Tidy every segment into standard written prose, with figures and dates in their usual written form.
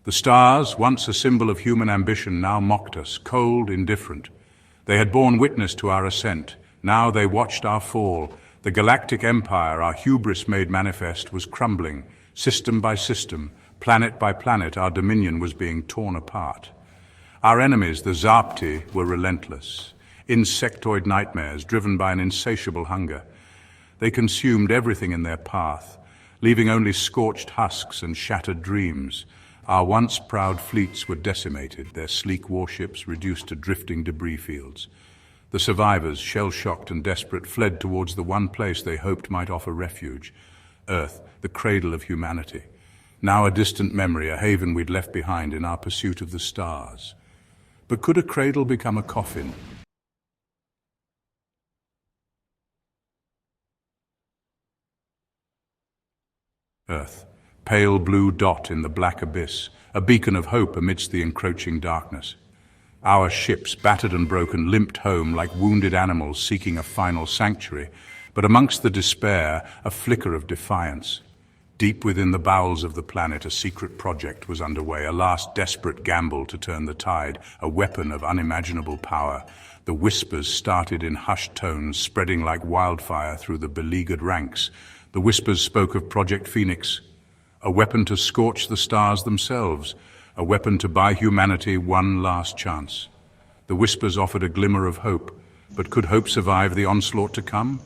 The stars, once a symbol of human ambition, now mocked us, cold, indifferent. They had borne witness to our ascent. Now they watched our fall. The galactic empire, our hubris made manifest, was crumbling. System by system, planet by planet, our dominion was being torn apart. Our enemies, the Xarpti, were relentless. Insectoid nightmares driven by an insatiable hunger. They consumed everything in their path, leaving only scorched husks and shattered dreams. Our once proud fleets were decimated, their sleek warships reduced to drifting debris fields. The survivors, shell-shocked and desperate, fled towards the one place they hoped might offer refuge. Earth, the cradle of humanity. Now a distant memory, a haven we'd left behind in our pursuit of the stars. But could a cradle become a coffin? Earth, pale blue dot in the black abyss, a beacon of hope amidst the encroaching darkness. Our ships, battered and broken, limped home like wounded animals seeking a final sanctuary, but amongst the despair, a flicker of defiance. Deep within the bowels of the planet, a secret project was underway, a last desperate gamble to turn the tide, a weapon of unimaginable power. The whispers started in hushed tones, spreading like wildfire through the beleaguered ranks. The whispers spoke of Project Phoenix, a weapon to scorch the stars themselves, a weapon to buy humanity one last chance. The whispers offered a glimmer of hope, but could hope survive the onslaught to come?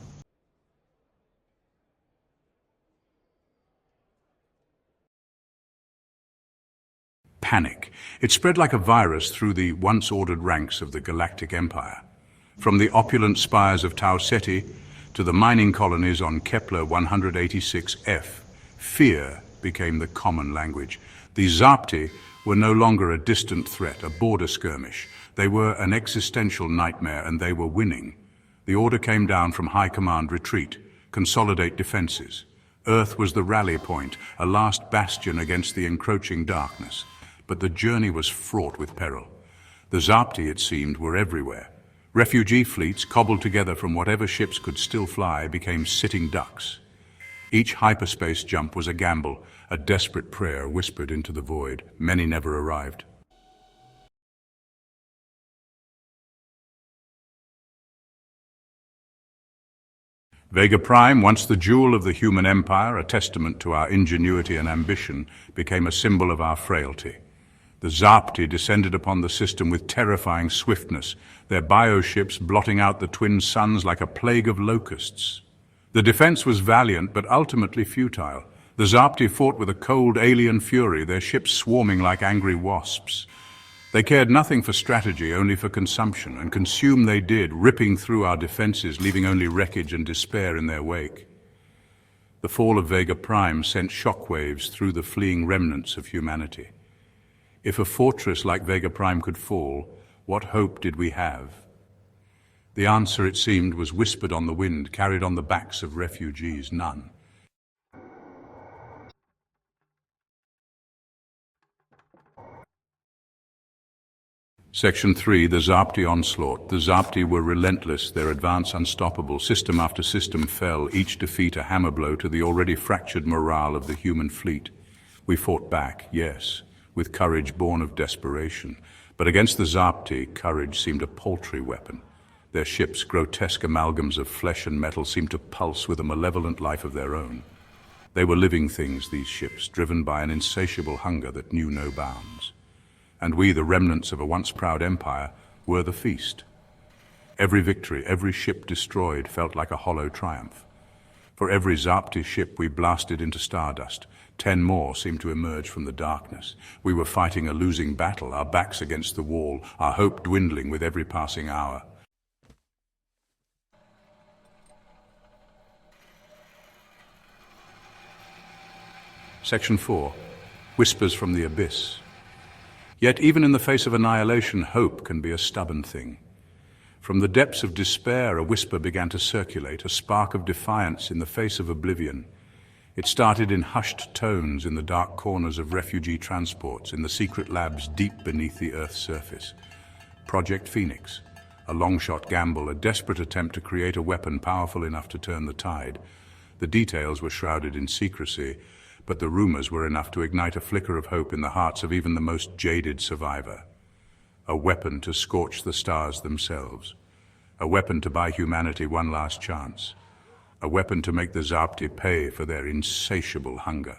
Panic. It spread like a virus through the once-ordered ranks of the Galactic Empire. From the opulent spires of Tau Ceti to the mining colonies on Kepler 186f, fear became the common language. The Xarpti were no longer a distant threat, a border skirmish. They were an existential nightmare, and they were winning. The order came down from High Command: retreat, consolidate defenses. Earth was the rally point, a last bastion against the encroaching darkness. But the journey was fraught with peril. The Xarpti, it seemed, were everywhere. Refugee fleets, cobbled together from whatever ships could still fly, became sitting ducks. Each hyperspace jump was a gamble, a desperate prayer whispered into the void. Many never arrived. Vega Prime, once the jewel of the human empire, a testament to our ingenuity and ambition, became a symbol of our frailty. The Xarpti descended upon the system with terrifying swiftness, their bioships blotting out the twin suns like a plague of locusts. The defense was valiant, but ultimately futile. The Xarpti fought with a cold alien fury, their ships swarming like angry wasps. They cared nothing for strategy, only for consumption, and consume they did, ripping through our defenses, leaving only wreckage and despair in their wake. The fall of Vega Prime sent shockwaves through the fleeing remnants of humanity. If a fortress like Vega Prime could fall, what hope did we have? The answer, it seemed, was whispered on the wind, carried on the backs of refugees: none. Section 3, the Xarpti Onslaught. The Xarpti were relentless, their advance unstoppable. System after system fell, each defeat a hammer blow to the already fractured morale of the human fleet. We fought back, yes, with courage born of desperation. But against the Xarpti, courage seemed a paltry weapon. Their ships, grotesque amalgams of flesh and metal, seemed to pulse with a malevolent life of their own. They were living things, these ships, driven by an insatiable hunger that knew no bounds. And we, the remnants of a once proud empire, were the feast. Every victory, every ship destroyed felt like a hollow triumph. For every Xarpti ship we blasted into stardust, 10 more seemed to emerge from the darkness. We were fighting a losing battle, our backs against the wall, our hope dwindling with every passing hour. Section 4. Whispers from the Abyss. Yet even in the face of annihilation, hope can be a stubborn thing. From the depths of despair, a whisper began to circulate, a spark of defiance in the face of oblivion. It started in hushed tones in the dark corners of refugee transports, in the secret labs deep beneath the Earth's surface. Project Phoenix, a long-shot gamble, a desperate attempt to create a weapon powerful enough to turn the tide. The details were shrouded in secrecy, but the rumors were enough to ignite a flicker of hope in the hearts of even the most jaded survivor. A weapon to scorch the stars themselves. A weapon to buy humanity one last chance. A weapon to make the Xarpti pay for their insatiable hunger.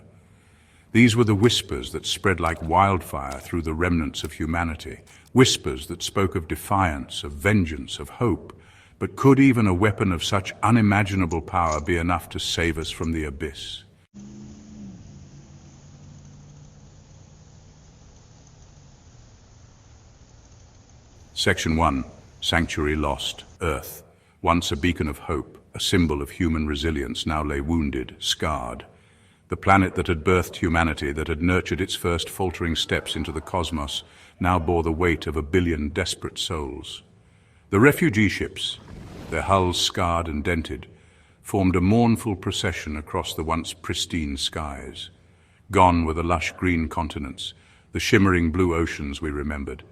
These were the whispers that spread like wildfire through the remnants of humanity. Whispers that spoke of defiance, of vengeance, of hope. But could even a weapon of such unimaginable power be enough to save us from the abyss? Section 1. Sanctuary lost. Earth. Once a beacon of hope, a symbol of human resilience, now lay wounded, scarred. The planet that had birthed humanity, that had nurtured its first faltering steps into the cosmos, now bore the weight of 1 billion desperate souls. The refugee ships, their hulls scarred and dented, formed a mournful procession across the once pristine skies. Gone were the lush green continents, the shimmering blue oceans we remembered.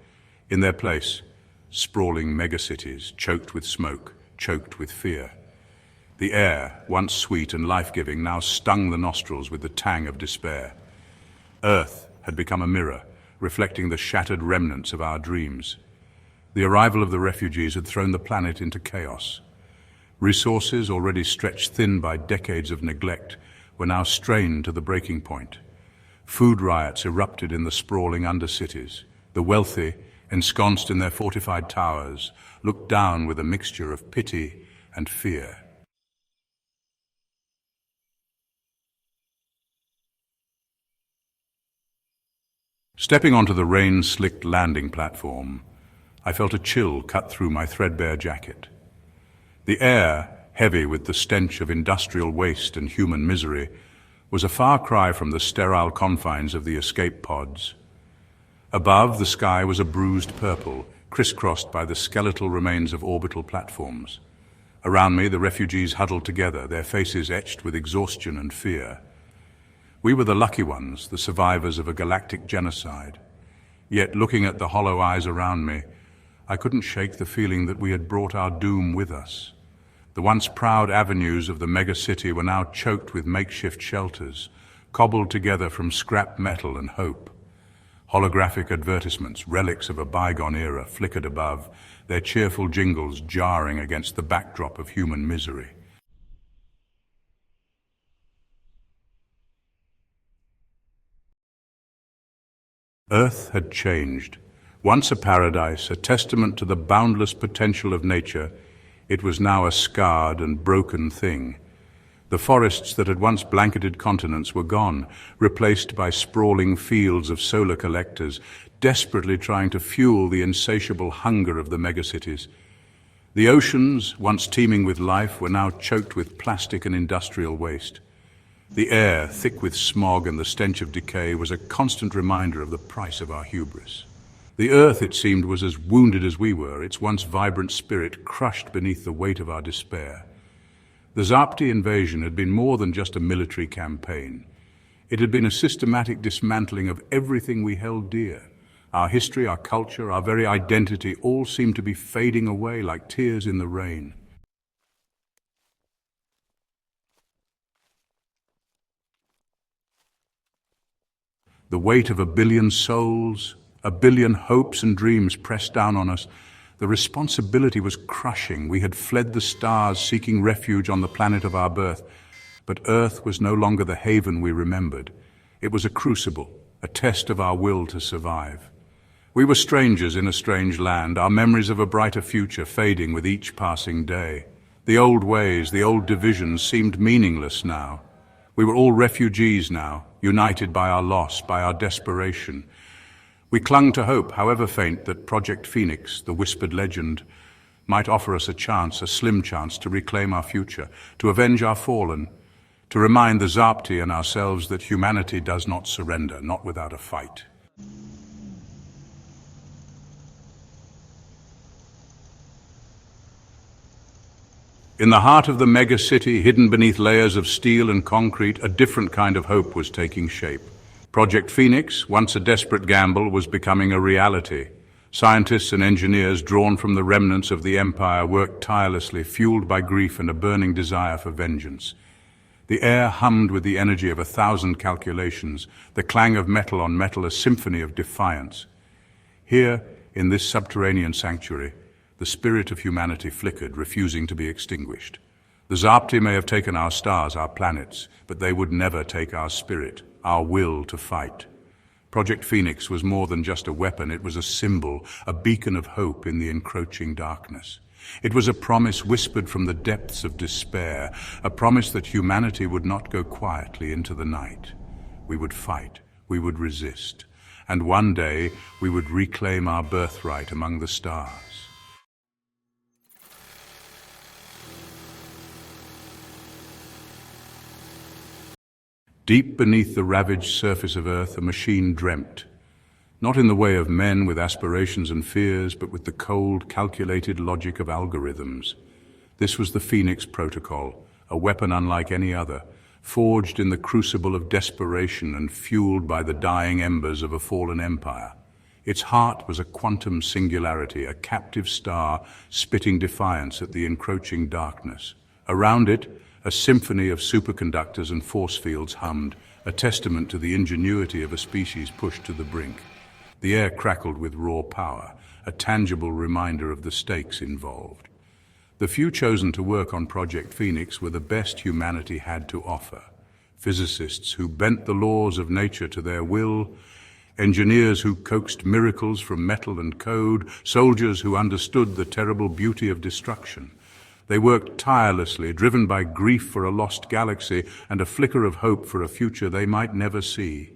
In their place, sprawling megacities, choked with smoke, choked with fear. The air, once sweet and life-giving, now stung the nostrils with the tang of despair. Earth had become a mirror, reflecting the shattered remnants of our dreams. The arrival of the refugees had thrown the planet into chaos. Resources, already stretched thin by decades of neglect, were now strained to the breaking point. Food riots erupted in the sprawling undercities. The wealthy, ensconced in their fortified towers, looked down with a mixture of pity and fear. Stepping onto the rain-slicked landing platform, I felt a chill cut through my threadbare jacket. The air, heavy with the stench of industrial waste and human misery, was a far cry from the sterile confines of the escape pods. Above, the sky was a bruised purple, crisscrossed by the skeletal remains of orbital platforms. Around me, the refugees huddled together, their faces etched with exhaustion and fear. We were the lucky ones, the survivors of a galactic genocide. Yet, looking at the hollow eyes around me, I couldn't shake the feeling that we had brought our doom with us. The once proud avenues of the mega-city were now choked with makeshift shelters, cobbled together from scrap metal and hope. Holographic advertisements, relics of a bygone era, flickered above, their cheerful jingles jarring against the backdrop of human misery. Earth had changed. Once a paradise, a testament to the boundless potential of nature, it was now a scarred and broken thing. The forests that had once blanketed continents were gone, replaced by sprawling fields of solar collectors, desperately trying to fuel the insatiable hunger of the megacities. The oceans, once teeming with life, were now choked with plastic and industrial waste. The air, thick with smog and the stench of decay, was a constant reminder of the price of our hubris. The earth, it seemed, was as wounded as we were, its once vibrant spirit crushed beneath the weight of our despair. The Xarpti invasion had been more than just a military campaign. It had been a systematic dismantling of everything we held dear. Our history, our culture, our very identity all seemed to be fading away like tears in the rain. The weight of 1 billion souls, 1 billion hopes and dreams pressed down on us. The responsibility was crushing. We had fled the stars, seeking refuge on the planet of our birth. But Earth was no longer the haven we remembered. It was a crucible, a test of our will to survive. We were strangers in a strange land, our memories of a brighter future fading with each passing day. The old ways, the old divisions seemed meaningless now. We were all refugees now, united by our loss, by our desperation. We clung to hope, however faint, that Project Phoenix, the whispered legend, might offer us a chance, a slim chance, to reclaim our future, to avenge our fallen, to remind the Xarpti and ourselves that humanity does not surrender, not without a fight. In the heart of the mega-city, hidden beneath layers of steel and concrete, a different kind of hope was taking shape. Project Phoenix, once a desperate gamble, was becoming a reality. Scientists and engineers drawn from the remnants of the Empire worked tirelessly, fueled by grief and a burning desire for vengeance. The air hummed with the energy of 1,000 calculations, the clang of metal on metal, a symphony of defiance. Here, in this subterranean sanctuary, the spirit of humanity flickered, refusing to be extinguished. The Xarpti may have taken our stars, our planets, but they would never take our spirit, our will to fight. Project Phoenix was more than just a weapon, it was a symbol, a beacon of hope in the encroaching darkness. It was a promise whispered from the depths of despair, a promise that humanity would not go quietly into the night. We would fight, we would resist, and one day we would reclaim our birthright among the stars. Deep beneath the ravaged surface of Earth, a machine dreamt. Not in the way of men with aspirations and fears, but with the cold, calculated logic of algorithms. This was the Phoenix Protocol, a weapon unlike any other, forged in the crucible of desperation and fueled by the dying embers of a fallen empire. Its heart was a quantum singularity, a captive star spitting defiance at the encroaching darkness. Around it, a symphony of superconductors and force fields hummed, a testament to the ingenuity of a species pushed to the brink. The air crackled with raw power, a tangible reminder of the stakes involved. The few chosen to work on Project Phoenix were the best humanity had to offer. Physicists who bent the laws of nature to their will, engineers who coaxed miracles from metal and code, soldiers who understood the terrible beauty of destruction. They worked tirelessly, driven by grief for a lost galaxy and a flicker of hope for a future they might never see.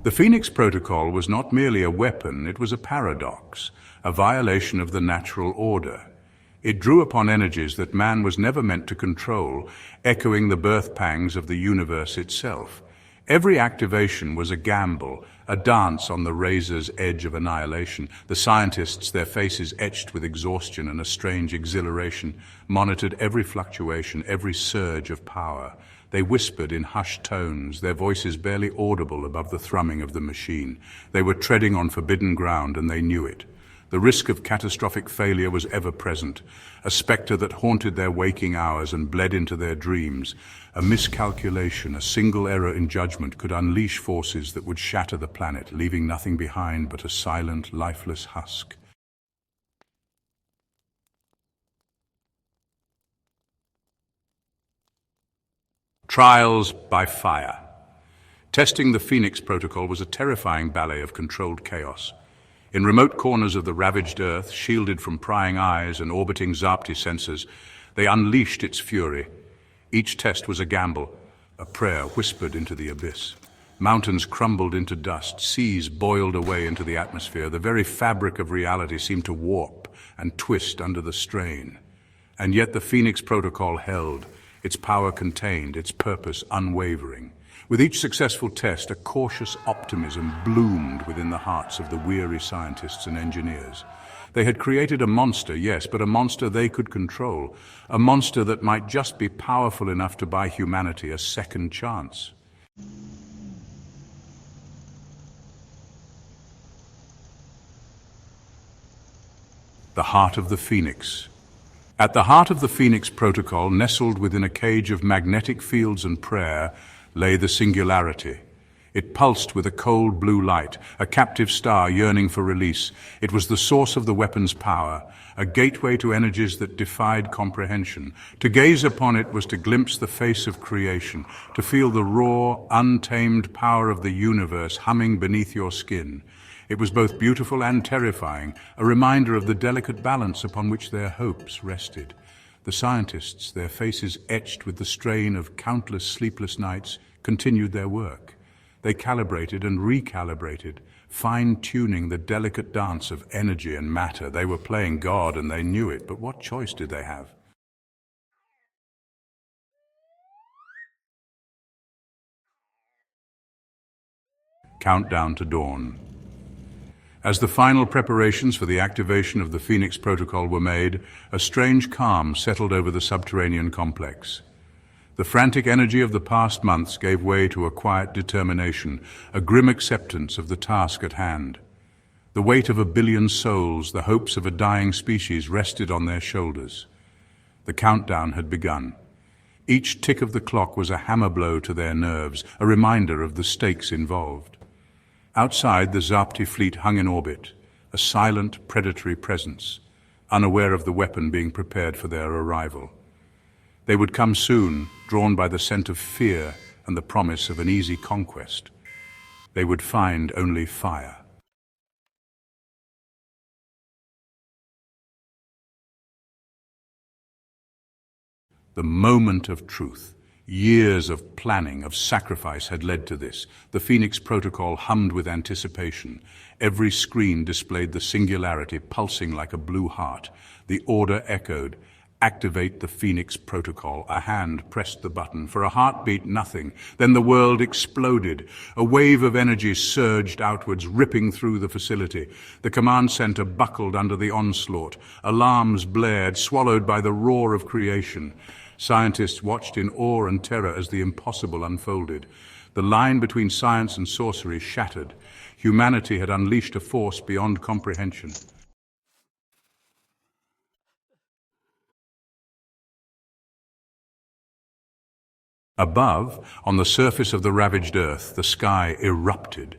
The Phoenix Protocol was not merely a weapon, it was a paradox, a violation of the natural order. It drew upon energies that man was never meant to control, echoing the birth pangs of the universe itself. Every activation was a gamble, a dance on the razor's edge of annihilation. The scientists, their faces etched with exhaustion and a strange exhilaration, monitored every fluctuation, every surge of power. They whispered in hushed tones, their voices barely audible above the thrumming of the machine. They were treading on forbidden ground, and they knew it. The risk of catastrophic failure was ever present, a specter that haunted their waking hours and bled into their dreams. A miscalculation, a single error in judgment could unleash forces that would shatter the planet, leaving nothing behind but a silent, lifeless husk. Trials by fire. Testing the Phoenix Protocol was a terrifying ballet of controlled chaos. In remote corners of the ravaged Earth, shielded from prying eyes and orbiting Xarpti sensors, they unleashed its fury. Each test was a gamble, a prayer whispered into the abyss. Mountains crumbled into dust, seas boiled away into the atmosphere. The very fabric of reality seemed to warp and twist under the strain. And yet the Phoenix Protocol held, its power contained, its purpose unwavering. With each successful test, a cautious optimism bloomed within the hearts of the weary scientists and engineers. They had created a monster, yes, but a monster they could control, a monster that might just be powerful enough to buy humanity a second chance. The heart of the Phoenix. At the heart of the Phoenix Protocol, nestled within a cage of magnetic fields and prayer, lay the singularity. It pulsed with a cold blue light, a captive star yearning for release. It was the source of the weapon's power, a gateway to energies that defied comprehension. To gaze upon it was to glimpse the face of creation, to feel the raw, untamed power of the universe humming beneath your skin. It was both beautiful and terrifying, a reminder of the delicate balance upon which their hopes rested. The scientists, their faces etched with the strain of countless sleepless nights, continued their work. They calibrated and recalibrated, fine-tuning the delicate dance of energy and matter. They were playing God and they knew it, but what choice did they have? Countdown to dawn. As the final preparations for the activation of the Phoenix Protocol were made, a strange calm settled over the subterranean complex. The frantic energy of the past months gave way to a quiet determination, a grim acceptance of the task at hand. The weight of 1 billion souls, the hopes of a dying species rested on their shoulders. The countdown had begun. Each tick of the clock was a hammer blow to their nerves, a reminder of the stakes involved. Outside, the Xarpti fleet hung in orbit, a silent, predatory presence, unaware of the weapon being prepared for their arrival. They would come soon, drawn by the scent of fear and the promise of an easy conquest. They would find only fire. The moment of truth. Years of planning, of sacrifice had led to this. The Phoenix Protocol hummed with anticipation. Every screen displayed the singularity pulsing like a blue heart. The order echoed. Activate the Phoenix Protocol. A hand pressed the button. For a heartbeat, nothing. Then the world exploded. A wave of energy surged outwards, ripping through the facility. The command center buckled under the onslaught. Alarms blared, swallowed by the roar of creation. Scientists watched in awe and terror as the impossible unfolded. The line between science and sorcery shattered. Humanity had unleashed a force beyond comprehension. Above, on the surface of the ravaged Earth, the sky erupted.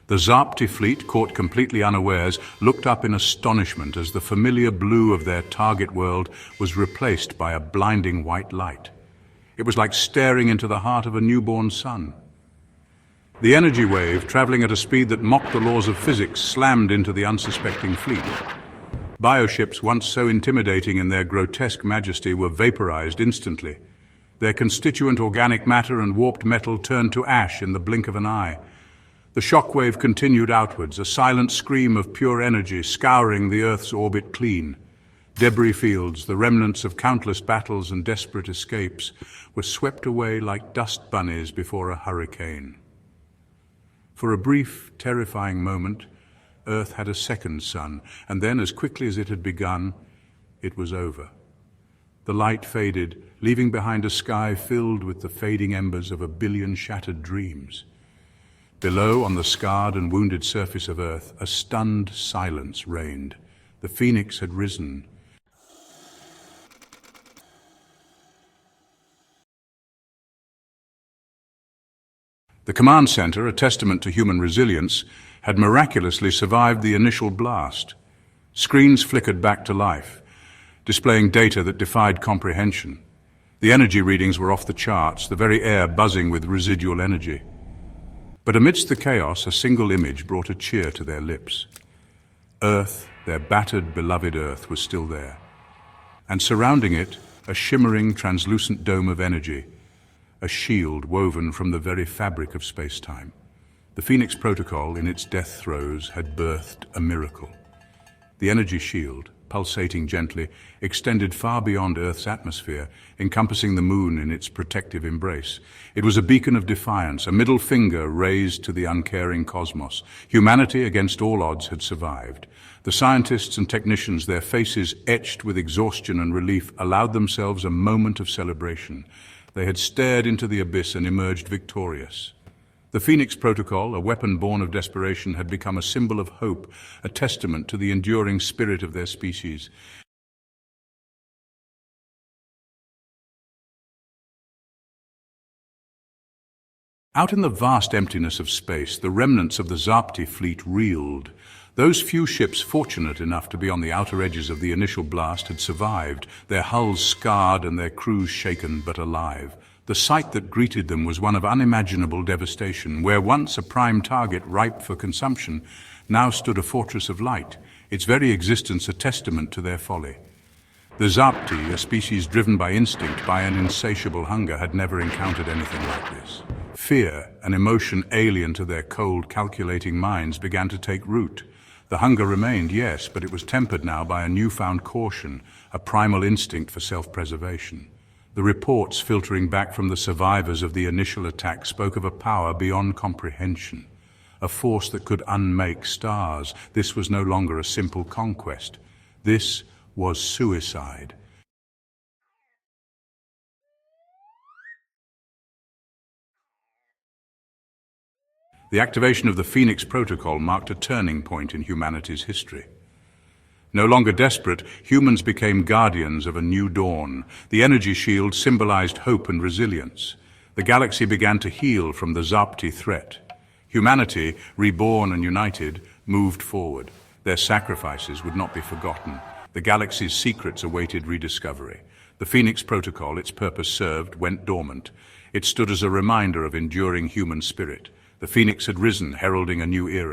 The Xarpti fleet, caught completely unawares, looked up in astonishment as the familiar blue of their target world was replaced by a blinding white light. It was like staring into the heart of a newborn sun. The energy wave, traveling at a speed that mocked the laws of physics, slammed into the unsuspecting fleet. Bioships, once so intimidating in their grotesque majesty, were vaporized instantly. Their constituent organic matter and warped metal turned to ash in the blink of an eye. The shockwave continued outwards, a silent scream of pure energy scouring the Earth's orbit clean. Debris fields, the remnants of countless battles and desperate escapes, were swept away like dust bunnies before a hurricane. For a brief, terrifying moment, Earth had a second sun, and then, as quickly as it had begun, it was over. The light faded, leaving behind a sky filled with the fading embers of 1 billion shattered dreams. Below, on the scarred and wounded surface of Earth, a stunned silence reigned. The Phoenix had risen. The command center, a testament to human resilience, had miraculously survived the initial blast. Screens flickered back to life, displaying data that defied comprehension. The energy readings were off the charts, the very air buzzing with residual energy. But amidst the chaos, a single image brought a cheer to their lips. Earth, their battered, beloved Earth, was still there. And surrounding it, a shimmering, translucent dome of energy, a shield woven from the very fabric of space-time. The Phoenix Protocol, in its death throes, had birthed a miracle. The energy shield, pulsating gently, extended far beyond Earth's atmosphere, encompassing the moon in its protective embrace. It was a beacon of defiance, a middle finger raised to the uncaring cosmos. Humanity, against all odds, had survived. The scientists and technicians, their faces etched with exhaustion and relief, allowed themselves a moment of celebration. They had stared into the abyss and emerged victorious. The Phoenix Protocol, a weapon born of desperation, had become a symbol of hope, a testament to the enduring spirit of their species. Out in the vast emptiness of space, the remnants of the Xarpti fleet reeled. Those few ships fortunate enough to be on the outer edges of the initial blast had survived, their hulls scarred and their crews shaken but alive. The sight that greeted them was one of unimaginable devastation. Where once a prime target ripe for consumption, now stood a fortress of light, its very existence a testament to their folly. The Xarpti, a species driven by instinct, by an insatiable hunger, had never encountered anything like this. Fear, an emotion alien to their cold, calculating minds, began to take root. The hunger remained, yes, but it was tempered now by a newfound caution, a primal instinct for self-preservation. The reports filtering back from the survivors of the initial attack spoke of a power beyond comprehension, a force that could unmake stars. This was no longer a simple conquest. This was suicide. The activation of the Phoenix Protocol marked a turning point in humanity's history. No longer desperate, humans became guardians of a new dawn. The energy shield symbolized hope and resilience. The galaxy began to heal from the Xarpti threat. Humanity, reborn and united, moved forward. Their sacrifices would not be forgotten. The galaxy's secrets awaited rediscovery. The Phoenix Protocol, its purpose served, went dormant. It stood as a reminder of enduring human spirit. The Phoenix had risen, heralding a new era.